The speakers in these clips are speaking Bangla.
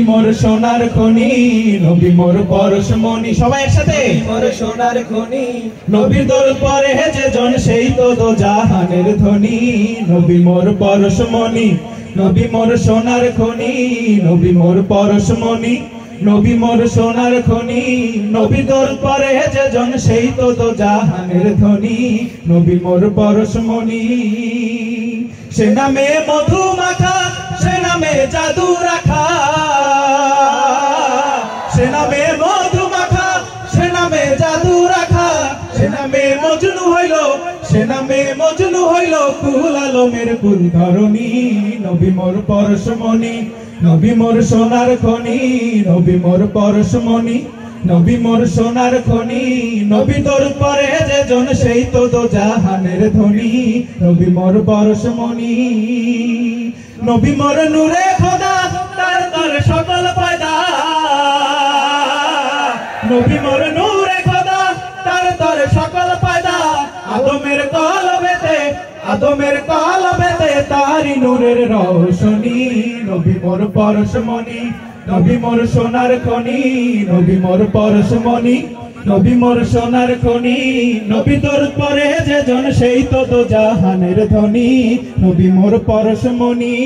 মোর সোনার খনি, নবী মোর পরশমণি। সবাই একসাথে মোর সোনার খনি, নবীর দোল পরে যে জন সেই তো দো জাহানের ধ্বনি। নবী মোর পরশমণি, নবী মোর সোনার খনি, নবী মোর পরশমণি, নবী মোর সোনার খনি। নবী দোল পরে যে জন সেই তো দো জাহানের ধ্বনি। নবী মোর পরশমণি। সে নামে মধু মাখা, সে নামে জাদু রাখা, সে নামে মধু মাখা, সে নামে জাদু রাখা। সে নামে মজনু হইল, সে নামে মজনু হইল কুল আলমের কুল ধরণী। নবী মোর পরশমণি, নবী মোর সোনার খনি, নবী মোর পরশমণি, নবী মোর সোনার খনি। নবী তোর পরে যে জন সেই তো দো জাহানের ধ্বনি। নবী মোর পরশমণি। নবী মোর নূরে খোদা, তার তার সকল পয়দা। নবী মোর নূরে খোদা, তার তার সকল পয়দা। আদমের কলবেতে, আদমের কলবেতে তারি নূরের রোশনী। নবী মোর পরশমণি, নবী মোর সোনার খনি, নবী মোর পরশমণি, নবী মোর সোনার খনি। নবী তোর পরে যে জন সেই তো দো জাহানের ধ্বনি। নবী মোর পরশমণি।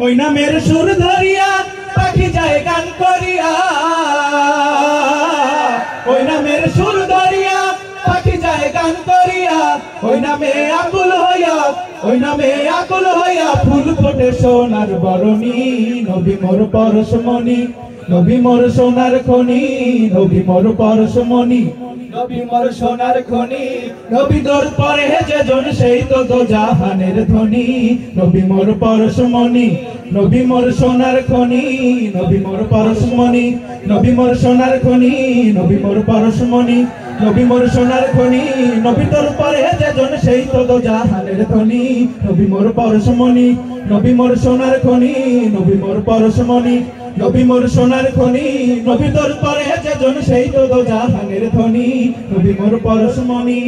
ওই নামের সুর ধরিয়া পাখি যায় গান করিয়া, ওই নামের সুর ধরিয়া পাখি যায় গান করিয়া। ওই নামে আকুল হইয়া, ওই নামে আকুল হইয়া ফুল ফোটে সোনার বরণী। নবী মোর পরশমণি, নবী মোর সোনার খনি, নবী মোর পরশমণি, নবী মোর সোনার খনি। নবী তোর পরে যে জন সেই তো দো জাহানের ধ্বনি। নবী মোর পরশমণি, নবী মোর সোনার খনি, নবী মোর পরশমণি, নবী মোর সোনার খনি, নবী মোর পরশমণি, নবী মোর সোনার খনি। নবী তোর পরে যে জন সেই তো দো জাহানের ধ্বনি। নবী মোর পরশমণি, নবী মোর সোনার খনি, নবী মোর পরশমণি, নবী মোর সোনার খনি। নবী তোর পরে যে জন সেই তো দো জাহানের ধ্বনি। নবী মোর পরশমণি।